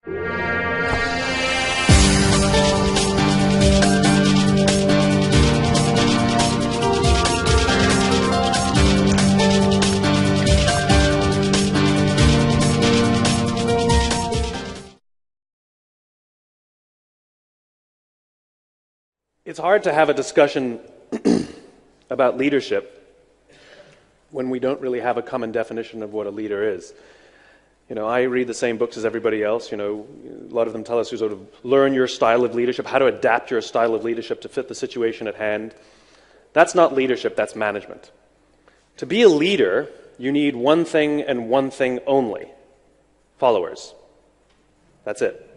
It's hard to have a discussion about leadership when we don't really have a common definition of what a leader is. I read the same books as everybody else. A lot of them tell us to sort of learn your style of leadership, how to adapt your style of leadership to fit the situation at hand. That's not leadership, that's management. To be a leader, you need one thing and one thing only: followers. That's it.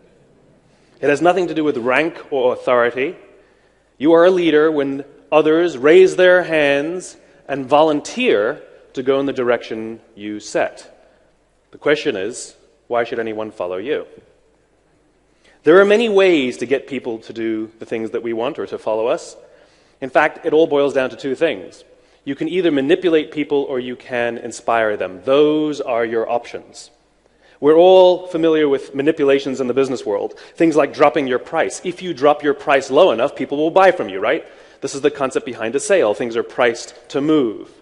It has nothing to do with rank or authority. You are a leader when others raise their hands and volunteer to go in the direction you set. The question is, why should anyone follow you? There are many ways to get people to do the things that we want or to follow us. In fact, it all boils down to two things. You can either manipulate people or you can inspire them. Those are your options. We're all familiar with manipulations in the business world. Things like dropping your price. If you drop your price low enough, people will buy from you, right? This is the concept behind a sale. Things are priced to move.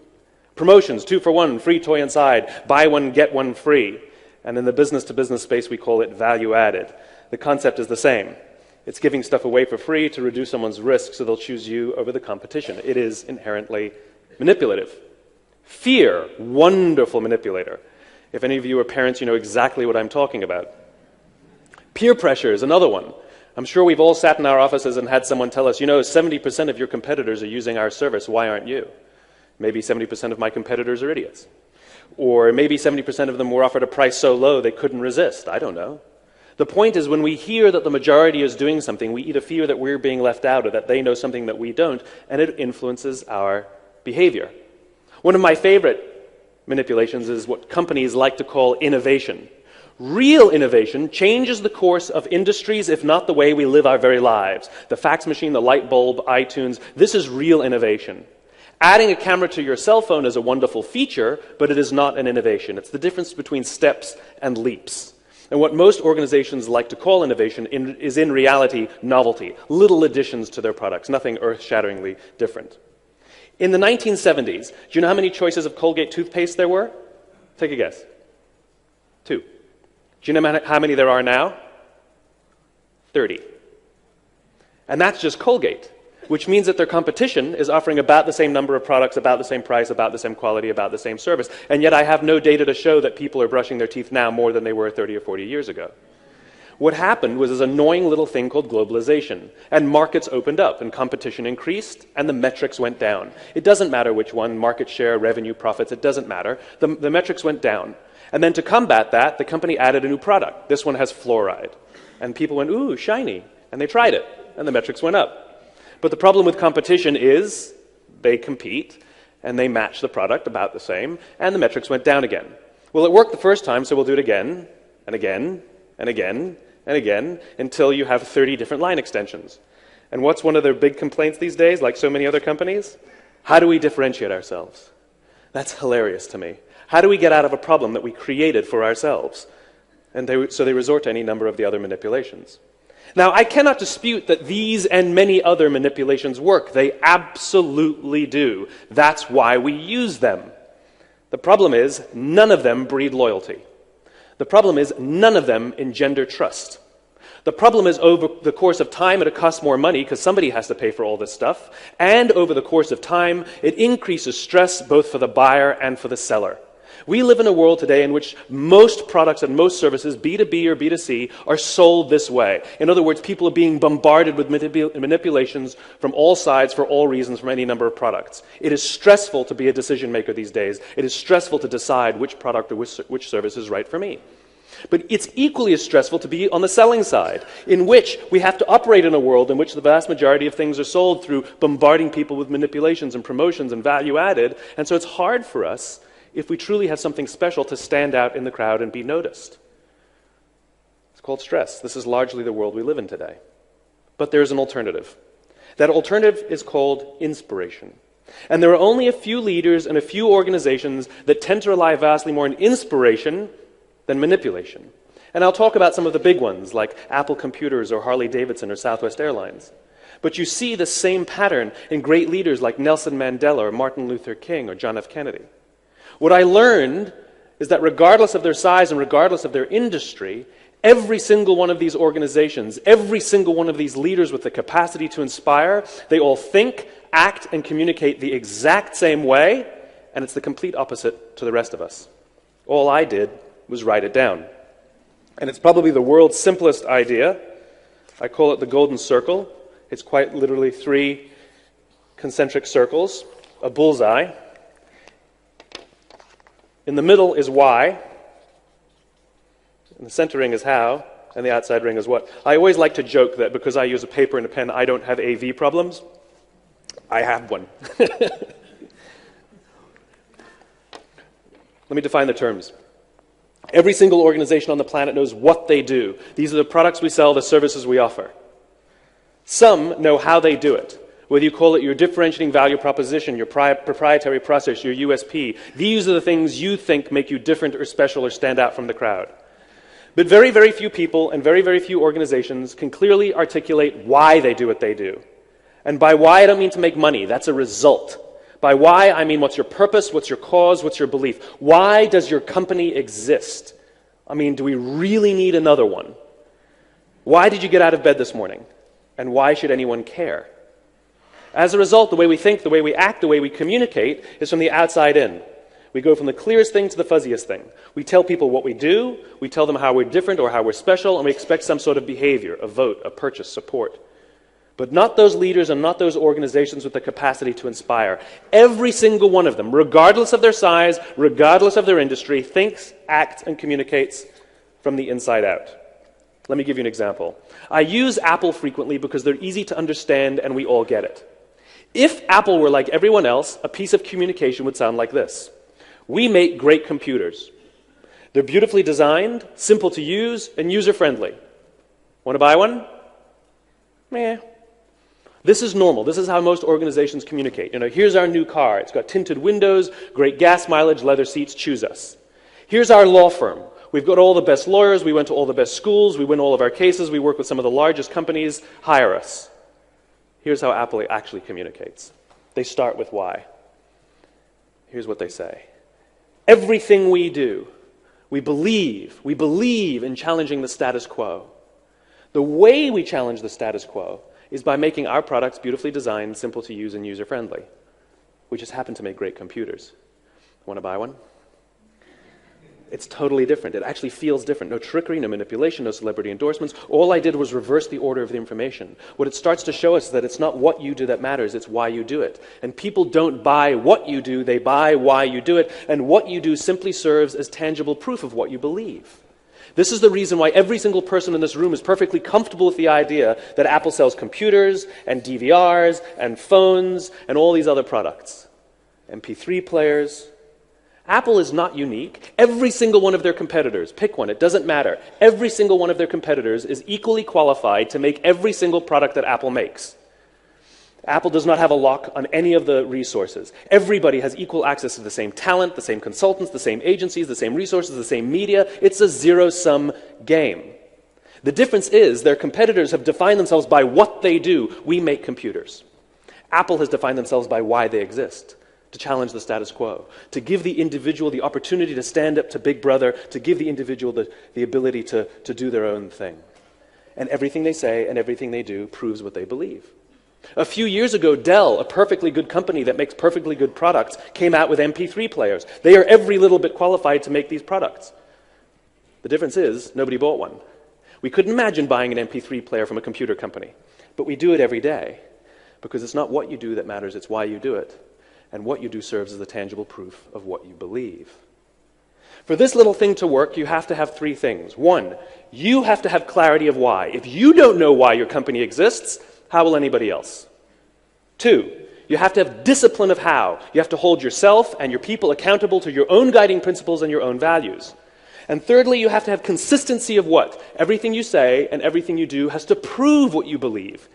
Promotions, 2 for 1, free toy inside, buy one, get one free. And in the business-to-business space, we call it value added. The concept is the same. It's giving stuff away for free to reduce someone's risk so they'll choose you over the competition. It is inherently manipulative. Fear, wonderful manipulator. If any of you are parents, you know exactly what I'm talking about. Peer pressure is another one. I'm sure we've all sat in our offices and had someone tell us, 70% of your competitors are using our service. Why aren't you? Maybe 70% of my competitors are idiots. Or maybe 70% of them were offered a price so low they couldn't resist. I don't know. The point is, when we hear that the majority is doing something, we either fear that we're being left out or that they know something that we don't, and it influences our behavior. One of my favorite manipulations is what companies like to call innovation. Real innovation changes the course of industries, if not the way we live our very lives. The fax machine, the light bulb, iTunes, this is real innovation. Adding a camera to your cell phone is a wonderful feature, but it is not an innovation. It's the difference between steps and leaps. And what most organizations like to call innovation is in reality novelty, little additions to their products, nothing earth-shatteringly different. In the 1970s, do you know how many choices of Colgate toothpaste there were? Take a guess. 2. Do you know how many there are now? 30. And that's just Colgate, which means that their competition is offering about the same number of products, about the same price, about the same quality, about the same service. And yet I have no data to show that people are brushing their teeth now more than they were 30 or 40 years ago. What happened was this annoying little thing called globalization, and markets opened up, and competition increased, and the metrics went down. It doesn't matter which one, market share, revenue, profits, it doesn't matter. The metrics went down. And then to combat that, the company added a new product. This one has fluoride. And people went, ooh, shiny. And they tried it, and the metrics went up. But the problem with competition is they compete, and they match the product about the same, and the metrics went down again. Well, it worked the first time, so we'll do it again, and again, and again, and again, until you have 30 different line extensions. And what's one of their big complaints these days, like so many other companies? How do we differentiate ourselves? That's hilarious to me. How do we get out of a problem that we created for ourselves? And so they resort to any number of the other manipulations. Now, I cannot dispute that these and many other manipulations work. They absolutely do. That's why we use them. The problem is, none of them breed loyalty. The problem is, none of them engender trust. The problem is, over the course of time, it costs more money because somebody has to pay for all this stuff. And over the course of time, it increases stress both for the buyer and for the seller. We live in a world today in which most products and most services, B2B or B2C, are sold this way. In other words, people are being bombarded with manipulations from all sides for all reasons from any number of products. It is stressful to be a decision maker these days. It is stressful to decide which product or which service is right for me. But it's equally as stressful to be on the selling side, in which we have to operate in a world in which the vast majority of things are sold through bombarding people with manipulations and promotions and value added. And so it's hard for us, if we truly have something special, to stand out in the crowd and be noticed. It's called stress. This is largely the world we live in today. But there's an alternative. That alternative is called inspiration. And there are only a few leaders and a few organizations that tend to rely vastly more on inspiration than manipulation. And I'll talk about some of the big ones, like Apple Computers or Harley-Davidson or Southwest Airlines. But you see the same pattern in great leaders like Nelson Mandela or Martin Luther King or John F. Kennedy. What I learned is that regardless of their size and regardless of their industry, every single one of these organizations, every single one of these leaders with the capacity to inspire, they all think, act, and communicate the exact same way, and it's the complete opposite to the rest of us. All I did was write it down. And it's probably the world's simplest idea. I call it the golden circle. It's quite literally 3 concentric circles, a bullseye. In the middle is why, and the center ring is how, and the outside ring is what. I always like to joke that because I use a paper and a pen, I don't have AV problems. I have one. Let me define the terms. Every single organization on the planet knows what they do. These are the products we sell, the services we offer. Some know how they do it. Whether you call it your differentiating value proposition, your proprietary process, your USP, these are the things you think make you different or special or stand out from the crowd. But very, very few people and very, very few organizations can clearly articulate why they do what they do. And by why, I don't mean to make money. That's a result. By why, I mean what's your purpose, what's your cause, what's your belief? Why does your company exist? I mean, do we really need another one? Why did you get out of bed this morning? And why should anyone care? As a result, the way we think, the way we act, the way we communicate is from the outside in. We go from the clearest thing to the fuzziest thing. We tell people what we do, we tell them how we're different or how we're special, and we expect some sort of behavior, a vote, a purchase, support. But not those leaders and not those organizations with the capacity to inspire. Every single one of them, regardless of their size, regardless of their industry, thinks, acts, and communicates from the inside out. Let me give you an example. I use Apple frequently because they're easy to understand and we all get it. If Apple were like everyone else, a piece of communication would sound like this. We make great computers. They're beautifully designed, simple to use, and user-friendly. Want to buy one? Meh. This is normal. This is how most organizations communicate. Here's our new car. It's got tinted windows, great gas mileage, leather seats, choose us. Here's our law firm. We've got all the best lawyers. We went to all the best schools. We win all of our cases. We work with some of the largest companies. Hire us. Here's how Apple actually communicates. They start with why. Here's what they say. Everything we do, we believe in challenging the status quo. The way we challenge the status quo is by making our products beautifully designed, simple to use, and user-friendly. We just happen to make great computers. Want to buy one? It's totally different. It actually feels different. No trickery, no manipulation, no celebrity endorsements. All I did was reverse the order of the information. What it starts to show us is that it's not what you do that matters, it's why you do it. And people don't buy what you do, they buy why you do it. And what you do simply serves as tangible proof of what you believe. This is the reason why every single person in this room is perfectly comfortable with the idea that Apple sells computers and DVRs and phones and all these other products. MP3 players. Apple is not unique. Every single one of their competitors, pick one, it doesn't matter. Every single one of their competitors is equally qualified to make every single product that Apple makes. Apple does not have a lock on any of the resources. Everybody has equal access to the same talent, the same consultants, the same agencies, the same resources, the same media. It's a zero-sum game. The difference is their competitors have defined themselves by what they do. We make computers. Apple has defined themselves by why they exist. To challenge the status quo, to give the individual the opportunity to stand up to Big Brother, to give the individual the ability to do their own thing. And everything they say and everything they do proves what they believe. A few years ago, Dell, a perfectly good company that makes perfectly good products, came out with MP3 players. They are every little bit qualified to make these products. The difference is, nobody bought one. We couldn't imagine buying an MP3 player from a computer company, but we do it every day, because it's not what you do that matters, it's why you do it. And what you do serves as the tangible proof of what you believe. For this little thing to work, you have to have 3 things. 1, you have to have clarity of why. If you don't know why your company exists, how will anybody else? 2, you have to have discipline of how. You have to hold yourself and your people accountable to your own guiding principles and your own values. And thirdly, you have to have consistency of what? Everything you say and everything you do has to prove what you believe.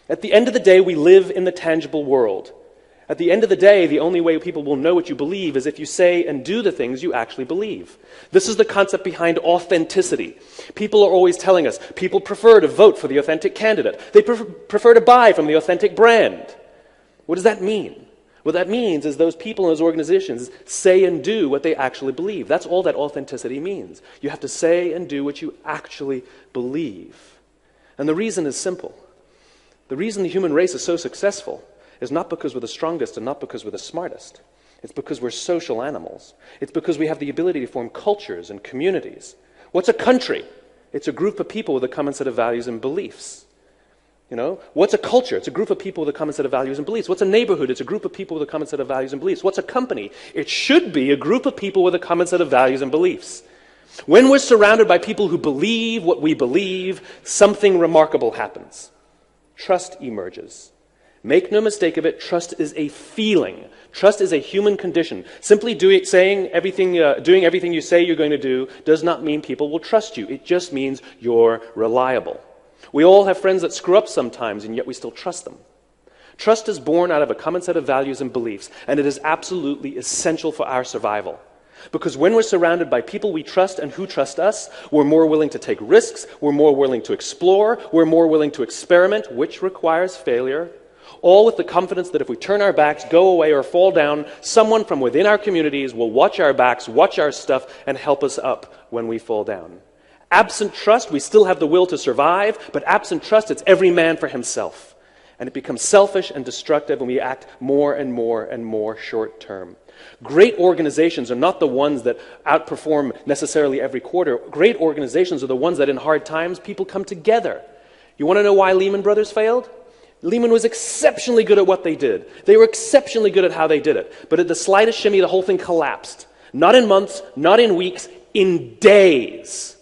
At the end of the day, we live in the tangible world. At the end of the day, the only way people will know what you believe is if you say and do the things you actually believe. This is the concept behind authenticity. People are always telling us people prefer to vote for the authentic candidate. They prefer to buy from the authentic brand. What does that mean? What that means is those people and those organizations say and do what they actually believe. That's all that authenticity means. You have to say and do what you actually believe. And the reason is simple. The reason the human race is so successful is not because we're the strongest and not because we're the smartest. It's because we're social animals. It's because we have the ability to form cultures and communities. What's a country? It's a group of people with a common set of values and beliefs. What's a culture? It's a group of people with a common set of values and beliefs. What's a neighborhood? It's a group of people with a common set of values and beliefs. What's a company? It should be a group of people with a common set of values and beliefs. When we're surrounded by people who believe what we believe, something remarkable happens. Trust emerges. Make no mistake of it, trust is a feeling. Trust is a human condition. Simply doing everything you say you're going to do does not mean people will trust you. It just means you're reliable. We all have friends that screw up sometimes, and yet we still trust them. Trust is born out of a common set of values and beliefs, and it is absolutely essential for our survival. Because when we're surrounded by people we trust and who trust us, we're more willing to take risks, we're more willing to explore, we're more willing to experiment, which requires failure. All with the confidence that if we turn our backs, go away, or fall down, someone from within our communities will watch our backs, watch our stuff, and help us up when we fall down. Absent trust, we still have the will to survive, but absent trust, it's every man for himself. And it becomes selfish and destructive, and we act more and more and more short-term. Great organizations are not the ones that outperform necessarily every quarter. Great organizations are the ones that in hard times, people come together. You want to know why Lehman Brothers failed? Lehman was exceptionally good at what they did. They were exceptionally good at how they did it. But at the slightest shimmy, the whole thing collapsed. Not in months, not in weeks, in days.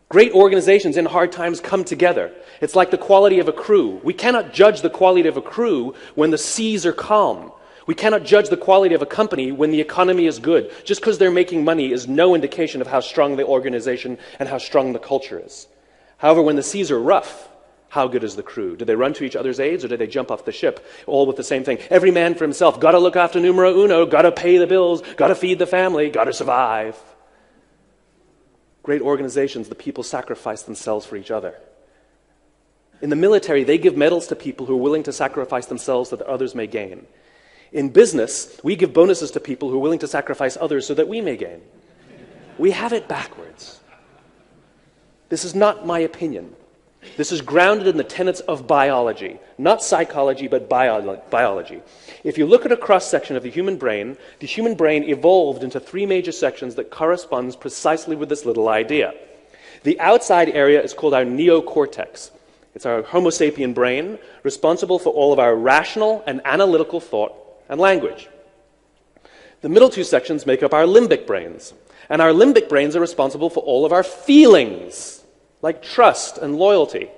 Great organizations in hard times come together. It's like the quality of a crew. We cannot judge the quality of a crew when the seas are calm. We cannot judge the quality of a company when the economy is good. Just because they're making money is no indication of how strong the organization and how strong the culture is. However, when the seas are rough, how good is the crew? Do they run to each other's aids, or do they jump off the ship, all with the same thing? Every man for himself. Got to look after numero uno. Got to pay the bills. Got to feed the family. Got to survive. Great organizations, the people sacrifice themselves for each other. In the military, they give medals to people who are willing to sacrifice themselves so that others may gain. In business, we give bonuses to people who are willing to sacrifice others so that we may gain. We have it backwards. This is not my opinion. This is grounded in the tenets of biology, not psychology, but biology. If you look at a cross-section of the human brain evolved into three major sections that corresponds precisely with this little idea. The outside area is called our neocortex. It's our Homo sapien brain, responsible for all of our rational and analytical thought and language. The middle two sections make up our limbic brains, and our limbic brains are responsible for all of our feelings, like trust and loyalty.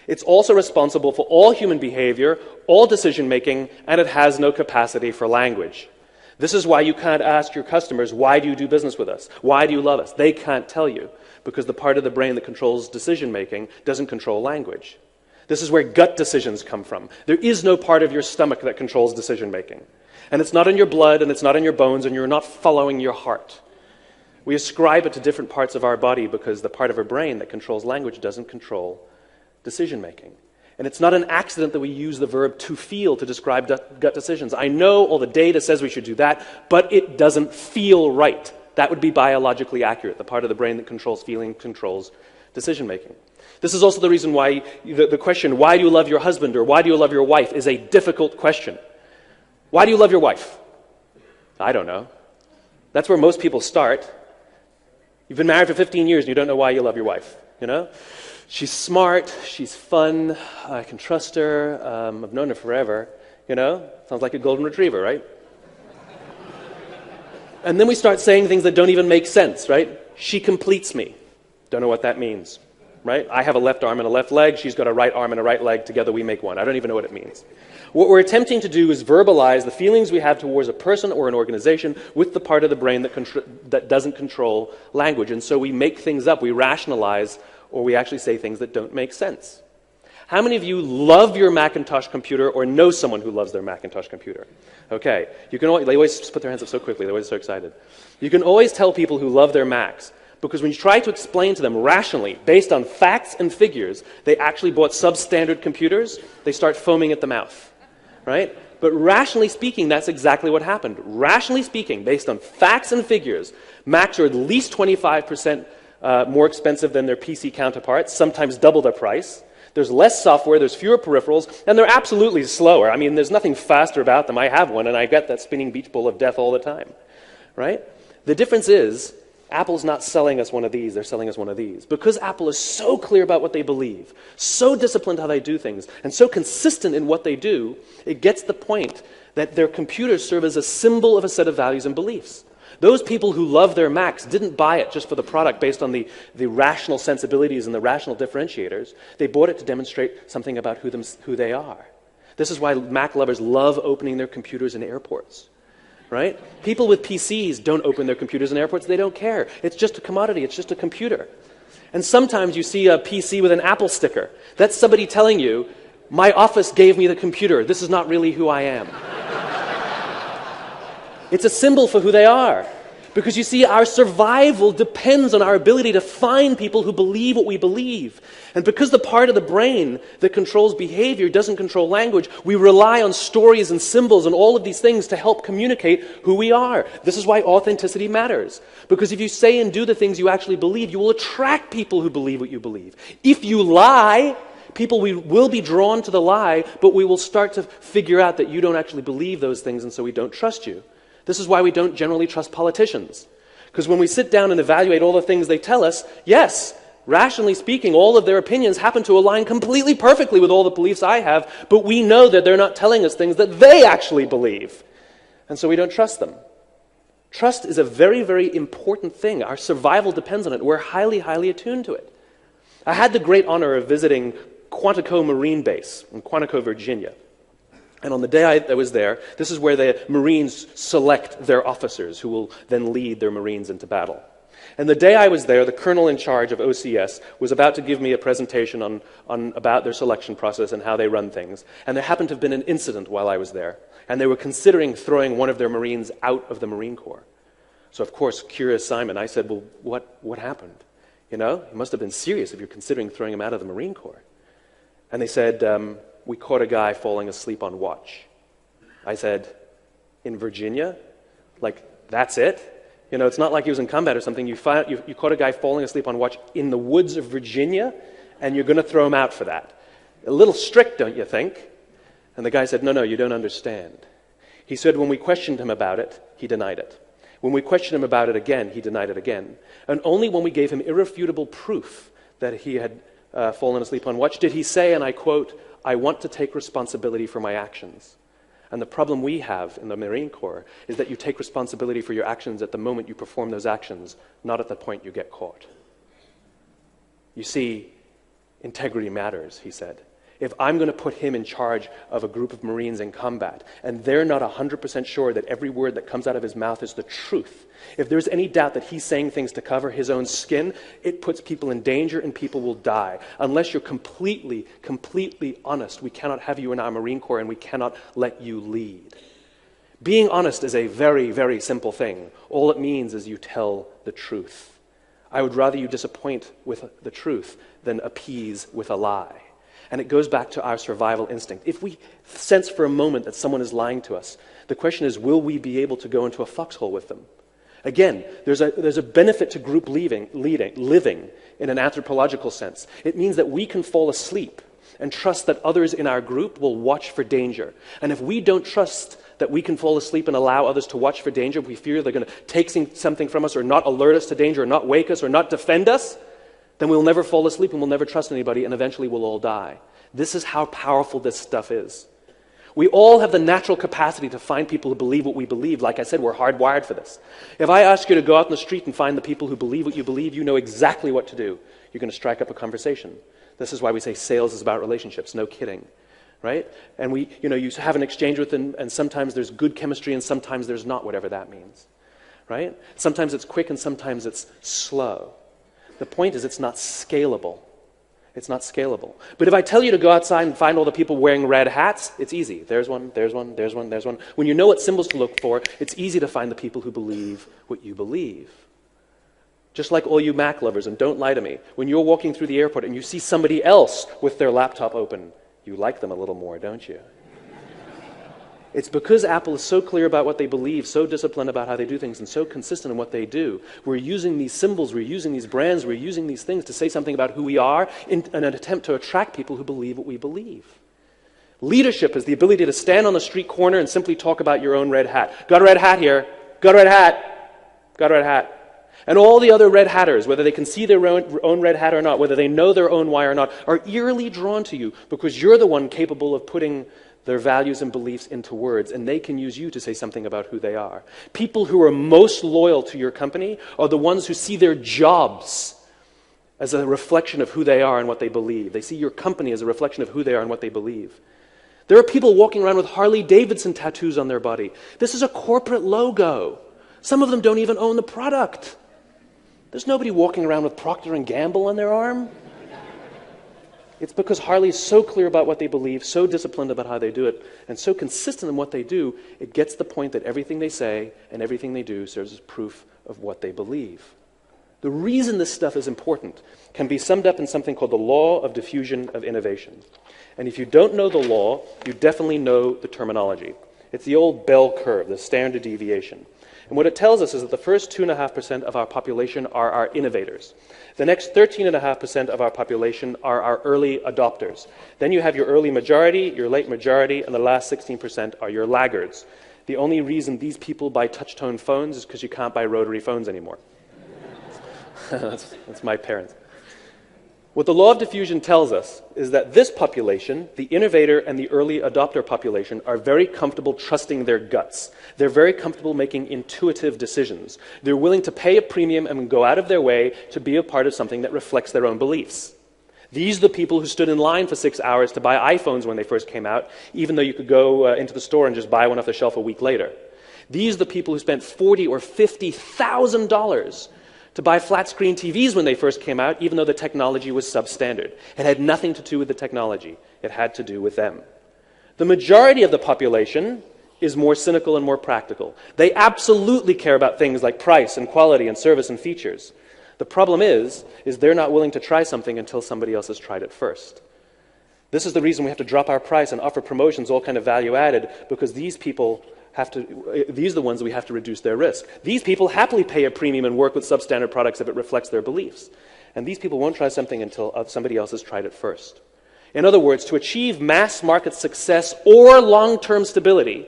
It's also responsible for all human behavior, all decision-making, and it has no capacity for language. This is why you can't ask your customers, why do you do business with us? Why do you love us? They can't tell you, because the part of the brain that controls decision-making doesn't control language. This is where gut decisions come from. There is no part of your stomach that controls decision-making. And it's not in your blood, and it's not in your bones, and you're not following your heart. We ascribe it to different parts of our body because the part of our brain that controls language doesn't control decision-making. And it's not an accident that we use the verb to feel to describe gut decisions. I know all the data says we should do that, but it doesn't feel right. That would be biologically accurate. The part of the brain that controls feeling controls decision-making. This is also the reason why the question, why do you love your husband or why do you love your wife, is a difficult question. Why do you love your wife? I don't know. That's where most people start. You've been married for 15 years and you don't know why you love your wife, She's smart, she's fun, I can trust her, I've known her forever, Sounds like a golden retriever, right? And then we start saying things that don't even make sense, right? She completes me. Don't know what that means, right? I have a left arm and a left leg, she's got a right arm and a right leg, together we make one. I don't even know what it means. What we're attempting to do is verbalize the feelings we have towards a person or an organization with the part of the brain that doesn't control language. And so we make things up, we rationalize, or we actually say things that don't make sense. How many of you love your Macintosh computer or know someone who loves their Macintosh computer? Okay. They always put their hands up so quickly. They're always so excited. You can always tell people who love their Macs because when you try to explain to them rationally, based on facts and figures, they actually bought substandard computers, they start foaming at the mouth, right? But rationally speaking, that's exactly what happened. Rationally speaking, based on facts and figures, Macs are at least 25% more expensive than their PC counterparts, sometimes double their price. There's less software, there's fewer peripherals, and they're absolutely slower. I mean, there's nothing faster about them. I have one, and I get that spinning beach ball of death all the time, right? The difference is, Apple's not selling us one of these, they're selling us one of these. Because Apple is so clear about what they believe, so disciplined how they do things, and so consistent in what they do, it gets the point that their computers serve as a symbol of a set of values and beliefs. Those people who love their Macs didn't buy it just for the product based on the rational sensibilities and the rational differentiators. They bought it to demonstrate something about who they are. This is why Mac lovers love opening their computers in airports. Right? People with PCs don't open their computers in airports. They don't care. It's just a commodity. It's just a computer. And sometimes you see a PC with an Apple sticker. That's somebody telling you, my office gave me the computer. This is not really who I am. It's a symbol for who they are. Because you see, our survival depends on our ability to find people who believe what we believe. And because the part of the brain that controls behavior doesn't control language, we rely on stories and symbols and all of these things to help communicate who we are. This is why authenticity matters. Because if you say and do the things you actually believe, you will attract people who believe what you believe. If you lie, people will be drawn to the lie, but we will start to figure out that you don't actually believe those things, and so we don't trust you. This is why we don't generally trust politicians. Because when we sit down and evaluate all the things they tell us, yes, rationally speaking, all of their opinions happen to align completely perfectly with all the beliefs I have, but we know that they're not telling us things that they actually believe. And so we don't trust them. Trust is a very, very important thing. Our survival depends on it. We're highly, highly attuned to it. I had the great honor of visiting Quantico Marine Base in Quantico, Virginia. And on the day I was there, this is where the Marines select their officers who will then lead their Marines into battle. And the day I was there, the colonel in charge of OCS was about to give me a presentation on about their selection process and how they run things. And there happened to have been an incident while I was there. And they were considering throwing one of their Marines out of the Marine Corps. So of course, curious Simon, I said, well, what happened? You know, it must have been serious if you're considering throwing him out of the Marine Corps. And they said, we caught a guy falling asleep on watch. I said, in Virginia? Like, that's it? You know, it's not like he was in combat or something. You caught a guy falling asleep on watch in the woods of Virginia, and you're going to throw him out for that. A little strict, don't you think? And the guy said, no, you don't understand. He said when we questioned him about it, he denied it. When we questioned him about it again, he denied it again. And only when we gave him irrefutable proof that he had fallen asleep on watch did he say, and I quote, I want to take responsibility for my actions. And the problem we have in the Marine Corps is that you take responsibility for your actions at the moment you perform those actions, not at the point you get caught. You see, integrity matters, he said. If I'm going to put him in charge of a group of Marines in combat, and they're not 100% sure that every word that comes out of his mouth is the truth, if there's any doubt that he's saying things to cover his own skin, it puts people in danger and people will die. Unless you're completely, completely honest, we cannot have you in our Marine Corps and we cannot let you lead. Being honest is a very, very simple thing. All it means is you tell the truth. I would rather you disappoint with the truth than appease with a lie. And it goes back to our survival instinct. If we sense for a moment that someone is lying to us, the question is, will we be able to go into a foxhole with them? Again, there's a benefit to group living in an anthropological sense. It means that we can fall asleep and trust that others in our group will watch for danger. And if we don't trust that we can fall asleep and allow others to watch for danger, if we fear they're going to take something from us or not alert us to danger or not wake us or not defend us, then we'll never fall asleep and we'll never trust anybody and eventually we'll all die. This is how powerful this stuff is. We all have the natural capacity to find people who believe what we believe. Like I said, we're hardwired for this. If I ask you to go out in the street and find the people who believe what you believe, you know exactly what to do. You're going to strike up a conversation. This is why we say sales is about relationships. No kidding. Right? And you have an exchange with them, and sometimes there's good chemistry and sometimes there's not, whatever that means. Right? Sometimes it's quick and sometimes it's slow. The point is it's not scalable. It's not scalable. But if I tell you to go outside and find all the people wearing red hats, it's easy. There's one, there's one, there's one, there's one. When you know what symbols to look for, it's easy to find the people who believe what you believe. Just like all you Mac lovers, and don't lie to me, when you're walking through the airport and you see somebody else with their laptop open, you like them a little more, don't you? It's because Apple is so clear about what they believe, so disciplined about how they do things, and so consistent in what they do. We're using these symbols, we're using these brands, we're using these things to say something about who we are in an attempt to attract people who believe what we believe. Leadership is the ability to stand on the street corner and simply talk about your own red hat. Got a red hat here. Got a red hat. Got a red hat. And all the other red hatters, whether they can see their own red hat or not, whether they know their own why or not, are eerily drawn to you because you're the one capable of putting their values and beliefs into words, and they can use you to say something about who they are. People who are most loyal to your company are the ones who see their jobs as a reflection of who they are and what they believe. They see your company as a reflection of who they are and what they believe. There are people walking around with Harley-Davidson tattoos on their body. This is a corporate logo. Some of them don't even own the product. There's nobody walking around with Procter & Gamble on their arm. It's because Harley is so clear about what they believe, so disciplined about how they do it, and so consistent in what they do, it gets the point that everything they say and everything they do serves as proof of what they believe. The reason this stuff is important can be summed up in something called the law of diffusion of innovation. And if you don't know the law, you definitely know the terminology. It's the old bell curve, the standard deviation. And what it tells us is that the first 2.5% of our population are our innovators. The next 13.5% of our population are our early adopters. Then you have your early majority, your late majority, and the last 16% are your laggards. The only reason these people buy touch-tone phones is because you can't buy rotary phones anymore. That's my parents. What the law of diffusion tells us is that this population, the innovator and the early adopter population, are very comfortable trusting their guts. They're very comfortable making intuitive decisions. They're willing to pay a premium and go out of their way to be a part of something that reflects their own beliefs. These are the people who stood in line for 6 hours to buy iPhones when they first came out, even though you could go into the store and just buy one off the shelf a week later. These are the people who spent $40,000 or $50,000 to buy flat-screen TVs when they first came out, even though the technology was substandard. It had nothing to do with the technology. It had to do with them. The majority of the population is more cynical and more practical. They absolutely care about things like price and quality and service and features. The problem is they're not willing to try something until somebody else has tried it first. This is the reason we have to drop our price and offer promotions, all kind of value added, because these are the ones we have to reduce their risk. These people happily pay a premium and work with substandard products if it reflects their beliefs. And these people won't try something until somebody else has tried it first. In other words, to achieve mass market success or long-term stability,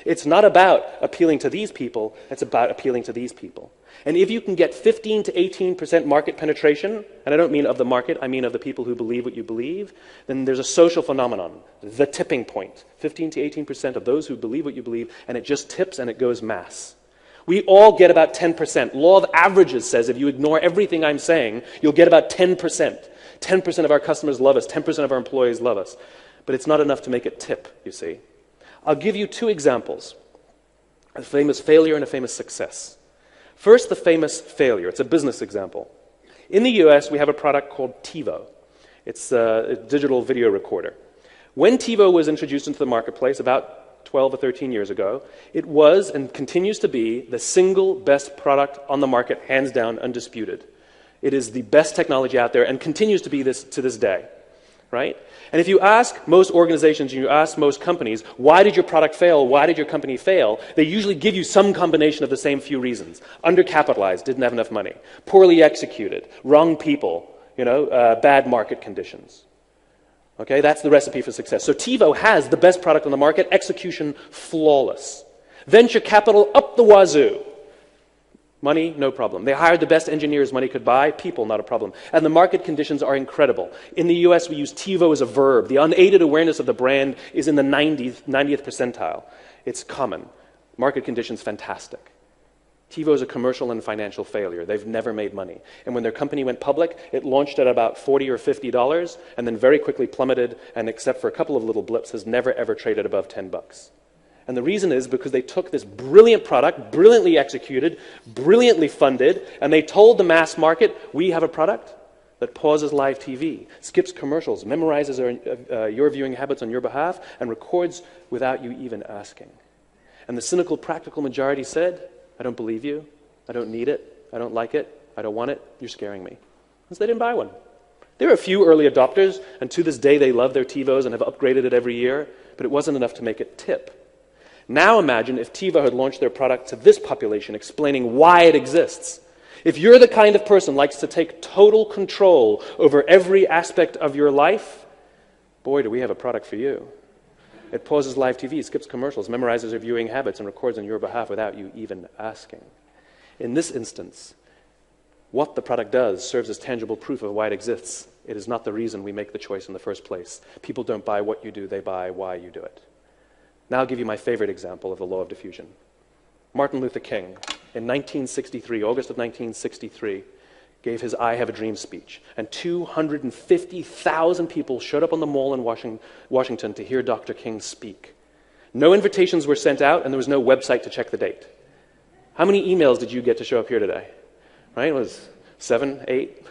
it's not about appealing to these people, it's about appealing to these people. And if you can get 15 to 18% market penetration, and I don't mean of the market, I mean of the people who believe what you believe, then there's a social phenomenon, the tipping point. 15 to 18% of those who believe what you believe, and it just tips and it goes mass. We all get about 10%. Law of averages says if you ignore everything I'm saying, you'll get about 10%. 10% of our customers love us, 10% of our employees love us. But it's not enough to make it tip, you see. I'll give you two examples, a famous failure and a famous success. First, the famous failure. It's a business example. In the US, we have a product called TiVo. It's a digital video recorder. When TiVo was introduced into the marketplace about 12 or 13 years ago, it was and continues to be the single best product on the market, hands down, undisputed. It is the best technology out there and continues to be this to this day. Right? And if you ask most organizations, you ask most companies, why did your product fail? Why did your company fail? They usually give you some combination of the same few reasons. Undercapitalized, didn't have enough money. Poorly executed, wrong people, bad market conditions. Okay, that's the recipe for success. So TiVo has the best product on the market, execution flawless. Venture capital up the wazoo. Money, no problem. They hired the best engineers money could buy. People, not a problem. And the market conditions are incredible. In the US, we use TiVo as a verb. The unaided awareness of the brand is in the 90th percentile. It's common. Market conditions, fantastic. TiVo is a commercial and financial failure. They've never made money. And when their company went public, it launched at about $40 or $50 and then very quickly plummeted, and except for a couple of little blips, has never ever traded above $10. And the reason is because they took this brilliant product, brilliantly executed, brilliantly funded, and they told the mass market, we have a product that pauses live TV, skips commercials, memorizes your viewing habits on your behalf, and records without you even asking. And the cynical, practical majority said, I don't believe you, I don't need it, I don't like it, I don't want it, you're scaring me. Because they didn't buy one. There were a few early adopters, and to this day they love their TiVos and have upgraded it every year, but it wasn't enough to make it tip. Now imagine if TiVo had launched their product to this population, explaining why it exists. If you're the kind of person who likes to take total control over every aspect of your life, boy, do we have a product for you. It pauses live TV, skips commercials, memorizes your viewing habits, and records on your behalf without you even asking. In this instance, what the product does serves as tangible proof of why it exists. It is not the reason we make the choice in the first place. People don't buy what you do, they buy why you do it. Now I'll give you my favorite example of the law of diffusion. Martin Luther King, in 1963, August of 1963, gave his I Have a Dream speech. And 250,000 people showed up on the Mall in Washington to hear Dr. King speak. No invitations were sent out, and there was no website to check the date. How many emails did you get to show up here today? Right? It was 7, 8?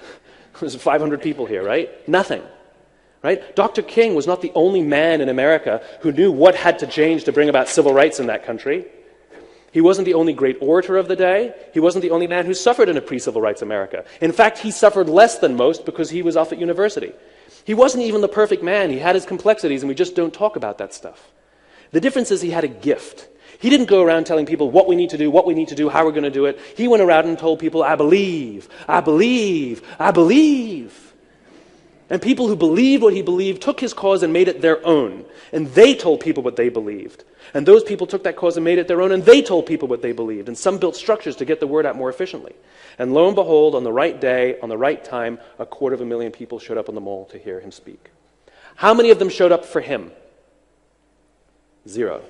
It was 500 people here, right? Nothing. Right? Dr. King was not the only man in America who knew what had to change to bring about civil rights in that country. He wasn't the only great orator of the day. He wasn't the only man who suffered in a pre-civil rights America. In fact, he suffered less than most because he was off at university. He wasn't even the perfect man. He had his complexities, and we just don't talk about that stuff. The difference is he had a gift. He didn't go around telling people what we need to do, how we're going to do it. He went around and told people, I believe, I believe, I believe. And people who believed what he believed took his cause and made it their own. And they told people what they believed. And those people took that cause and made it their own, and they told people what they believed. And some built structures to get the word out more efficiently. And lo and behold, on the right day, on the right time, 250,000 people showed up on the Mall to hear him speak. How many of them showed up for him? 0.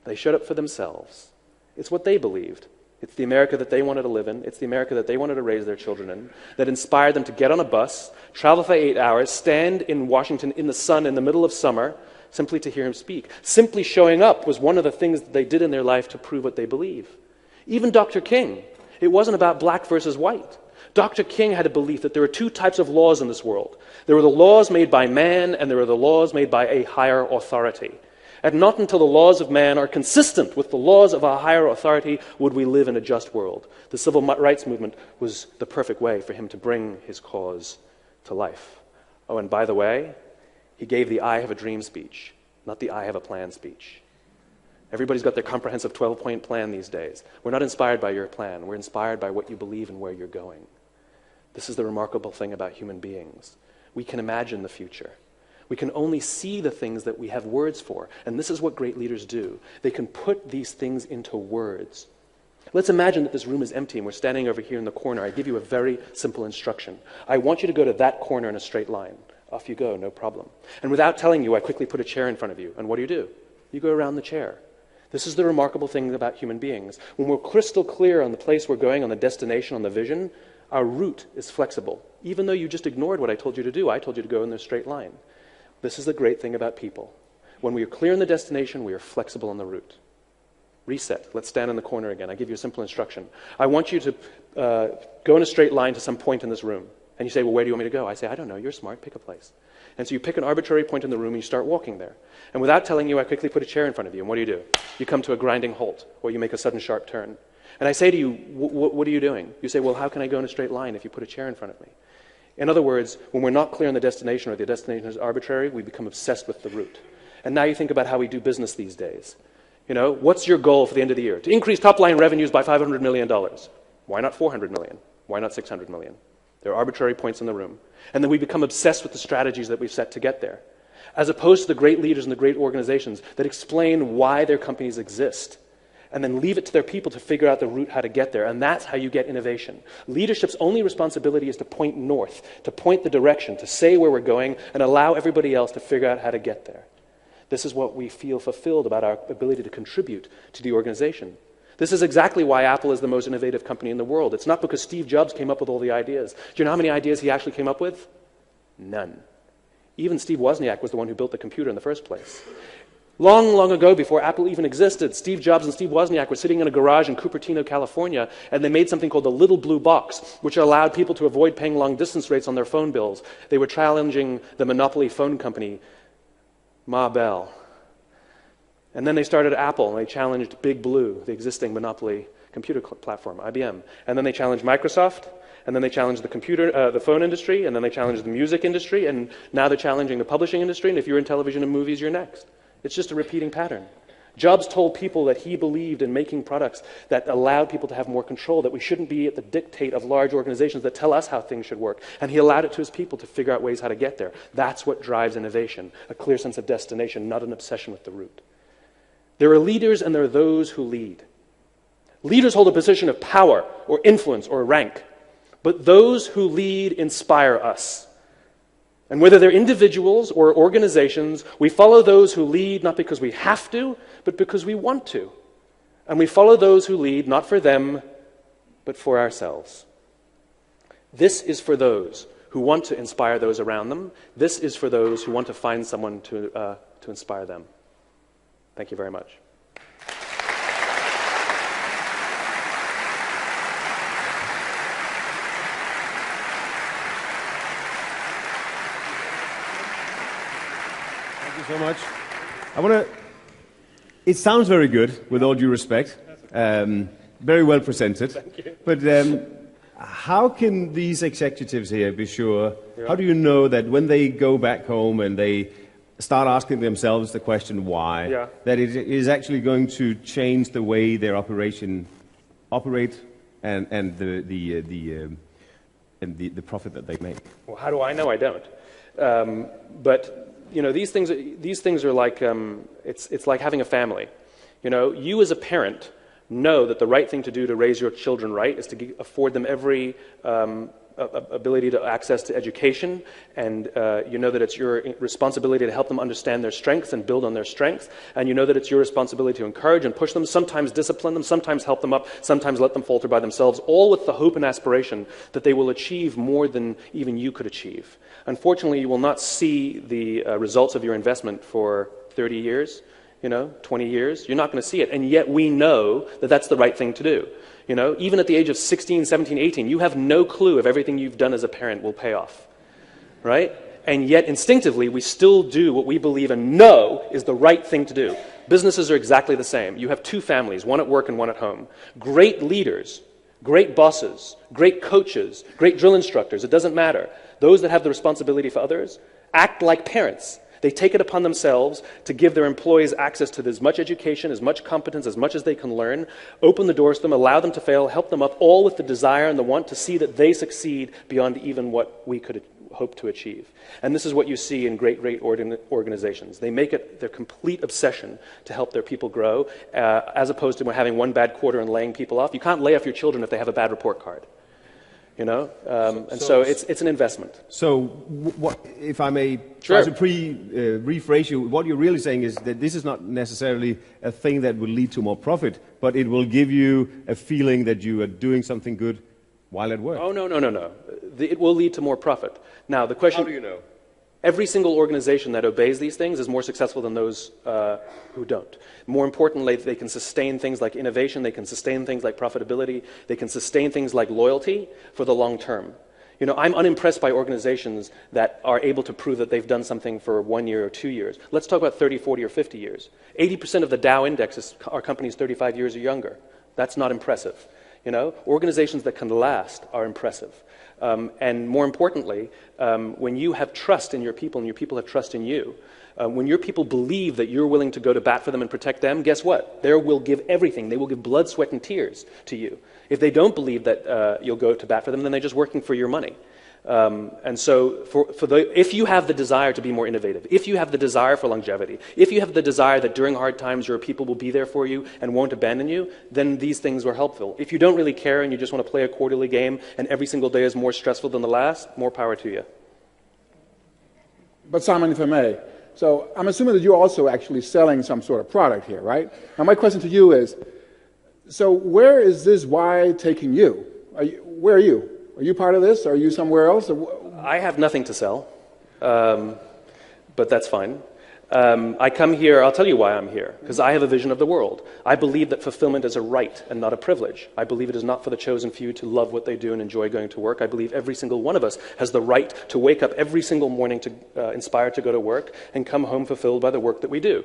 They showed up for themselves. It's what they believed. It's the America that they wanted to live in. It's the America that they wanted to raise their children in, that inspired them to get on a bus, travel for 8 hours, stand in Washington in the sun in the middle of summer, simply to hear him speak. Simply showing up was one of the things that they did in their life to prove what they believe. Even Dr. King, it wasn't about black versus white. Dr. King had a belief that there were 2 types of laws in this world. There were the laws made by man, and there were the laws made by a higher authority. And not until the laws of man are consistent with the laws of a higher authority would we live in a just world. The civil rights movement was the perfect way for him to bring his cause to life. Oh, and by the way, he gave the I Have a Dream speech, not the I Have a Plan speech. Everybody's got their comprehensive 12-point plan these days. We're not inspired by your plan. We're inspired by what you believe and where you're going. This is the remarkable thing about human beings. We can imagine the future. We can only see the things that we have words for. And this is what great leaders do. They can put these things into words. Let's imagine that this room is empty and we're standing over here in the corner. I give you a very simple instruction. I want you to go to that corner in a straight line. Off you go, no problem. And without telling you, I quickly put a chair in front of you. And what do? You go around the chair. This is the remarkable thing about human beings. When we're crystal clear on the place we're going, on the destination, on the vision, our route is flexible. Even though you just ignored what I told you to do, I told you to go in a straight line. This is the great thing about people. When we are clear in the destination, we are flexible on the route. Reset. Let's stand in the corner again. I give you a simple instruction. I want you to go in a straight line to some point in this room. And you say, well, where do you want me to go? I say, I don't know. You're smart. Pick a place. And so you pick an arbitrary point in the room and you start walking there. And without telling you, I quickly put a chair in front of you. And what do? You come to a grinding halt, or you make a sudden sharp turn. And I say to you, what are you doing? You say, well, how can I go in a straight line if you put a chair in front of me? In other words, when we're not clear on the destination, or the destination is arbitrary, we become obsessed with the route. And now you think about how we do business these days. You know, what's your goal for the end of the year? To increase top-line revenues by $500 million. Why not $400 million? Why not $600 million? There are arbitrary points in the room. And then we become obsessed with the strategies that we've set to get there, as opposed to the great leaders and the great organizations that explain why their companies exist, and then leave it to their people to figure out the route how to get there. And that's how you get innovation. Leadership's only responsibility is to point north, to point the direction, to say where we're going, and allow everybody else to figure out how to get there. This is what we feel fulfilled about our ability to contribute to the organization. This is exactly why Apple is the most innovative company in the world. It's not because Steve Jobs came up with all the ideas. Do you know how many ideas he actually came up with? None. Even Steve Wozniak was the one who built the computer in the first place. Long, long ago, before Apple even existed, Steve Jobs and Steve Wozniak were sitting in a garage in Cupertino, California, and they made something called the Little Blue Box, which allowed people to avoid paying long-distance rates on their phone bills. They were challenging the monopoly phone company, Ma Bell. And then they started Apple, and they challenged Big Blue, the existing monopoly computer platform, IBM. And then they challenged Microsoft, and then they challenged the phone industry, and then they challenged the music industry, and now they're challenging the publishing industry, and if you're in television and movies, you're next. It's just a repeating pattern. Jobs told people that he believed in making products that allowed people to have more control, that we shouldn't be at the dictate of large organizations that tell us how things should work. And he allowed it to his people to figure out ways how to get there. That's what drives innovation, a clear sense of destination, not an obsession with the route. There are leaders and there are those who lead. Leaders hold a position of power or influence or rank, but those who lead inspire us. And whether they're individuals or organizations, we follow those who lead not because we have to, but because we want to. And we follow those who lead not for them, but for ourselves. This is for those who want to inspire those around them. This is for those who want to find someone to inspire them. Thank you very much. So much. It sounds very good, with all due respect. Very well presented. Thank you. But how can these executives here be sure? Yeah. How do you know that when they go back home and they start asking themselves the question why, yeah, that it is actually going to change the way their operation operate and the profit that they make? Well, how do I know? I don't. But you know, these things are like it's like having a family. You know, you as a parent know that the right thing to do to raise your children right is to afford them every ability to access to education, and you know that it's your responsibility to help them understand their strengths and build on their strengths, and you know that it's your responsibility to encourage and push them, sometimes discipline them, sometimes help them up, sometimes let them falter by themselves, all with the hope and aspiration that they will achieve more than even you could achieve. Unfortunately, you will not see the results of your investment for 30 years, 20 years. You're not going to see it, and yet we know that that's the right thing to do. You know, even at the age of 16, 17, 18, you have no clue if everything you've done as a parent will pay off, right? And yet, instinctively, we still do what we believe and know is the right thing to do. Businesses are exactly the same. You have two families, one at work and one at home. Great leaders, great bosses, great coaches, great drill instructors, it doesn't matter. Those that have the responsibility for others act like parents. They take it upon themselves to give their employees access to as much education, as much competence, as much as they can learn, open the doors to them, allow them to fail, help them up, all with the desire and the want to see that they succeed beyond even what we could hope to achieve. And this is what you see in great organizations. They make it their complete obsession to help their people grow, as opposed to having one bad quarter and laying people off. You can't lay off your children if they have a bad report card. So it's an investment. So, what, if I may try to rephrase you, what you're really saying is that this is not necessarily a thing that will lead to more profit, but it will give you a feeling that you are doing something good while at work. Oh, no. It will lead to more profit. Now, the question... How do you know? Every single organization that obeys these things is more successful than those who don't. More importantly, they can sustain things like innovation, they can sustain things like profitability, they can sustain things like loyalty for the long term. You know, I'm unimpressed by organizations that are able to prove that they've done something for 1 year or 2 years. Let's talk about 30, 40, or 50 years. 80% of the Dow Index are companies 35 years or younger. That's not impressive. You know, organizations that can last are impressive. And more importantly, when you have trust in your people and your people have trust in you, when your people believe that you're willing to go to bat for them and protect them, guess what? They will give everything. They will give blood, sweat, and tears to you. If they don't believe that you'll go to bat for them, then they're just working for your money. And so if you have the desire to be more innovative, if you have the desire for longevity, if you have the desire that during hard times your people will be there for you and won't abandon you, then these things are helpful. If you don't really care and you just want to play a quarterly game and every single day is more stressful than the last, more power to you. But Simon, if I may, so I'm assuming that you're also actually selling some sort of product here, right? Now my question to you is, so where is this why taking you? Where are you? Are you part of this? Are you somewhere else? I have nothing to sell, but that's fine. I come here, I'll tell you why I'm here, because I have a vision of the world. I believe that fulfillment is a right and not a privilege. I believe it is not for the chosen few to love what they do and enjoy going to work. I believe every single one of us has the right to wake up every single morning to inspired to go to work and come home fulfilled by the work that we do.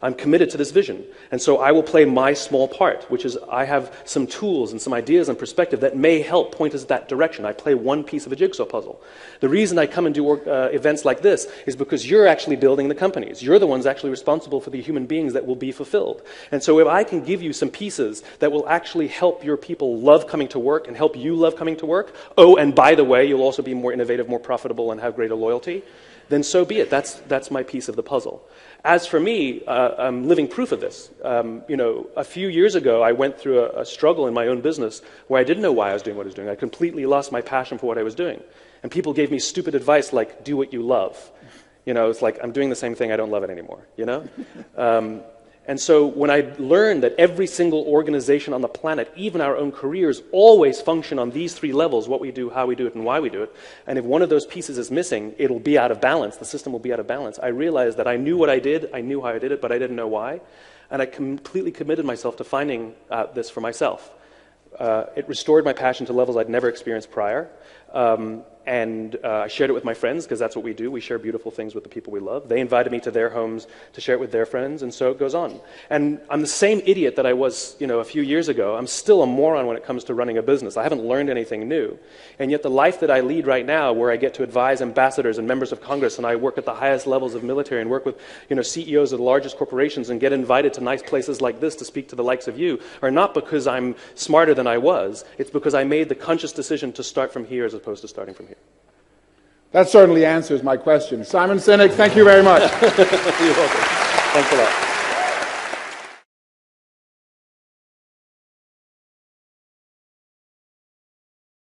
I'm committed to this vision. And so I will play my small part, which is I have some tools and some ideas and perspective that may help point us in that direction. I play one piece of a jigsaw puzzle. The reason I come and do events like this is because you're actually building the companies. You're the ones actually responsible for the human beings that will be fulfilled. And so if I can give you some pieces that will actually help your people love coming to work and help you love coming to work, oh, and by the way, you'll also be more innovative, more profitable, and have greater loyalty, then so be it. That's my piece of the puzzle. As for me, I'm living proof of this. A few years ago, I went through a struggle in my own business where I didn't know why I was doing what I was doing. I completely lost my passion for what I was doing. And people gave me stupid advice like, do what you love. It's like, I'm doing the same thing, I don't love it anymore, And so when I learned that every single organization on the planet, even our own careers, always function on these three levels, what we do, how we do it, and why we do it, and if one of those pieces is missing, it'll be out of balance, the system will be out of balance, I realized that I knew what I did, I knew how I did it, but I didn't know why, and I completely committed myself to finding this for myself. It restored my passion to levels I'd never experienced prior. And I shared it with my friends, because that's what we do. We share beautiful things with the people we love. They invited me to their homes to share it with their friends, and so it goes on. And I'm the same idiot that I was, a few years ago. I'm still a moron when it comes to running a business. I haven't learned anything new. And yet the life that I lead right now, where I get to advise ambassadors and members of Congress, and I work at the highest levels of military and work with, CEOs of the largest corporations and get invited to nice places like this to speak to the likes of you, are not because I'm smarter than I was. It's because I made the conscious decision to start from here as opposed to starting from here. That certainly answers my question. Simon Sinek, thank you very much. You're welcome. Thanks a lot.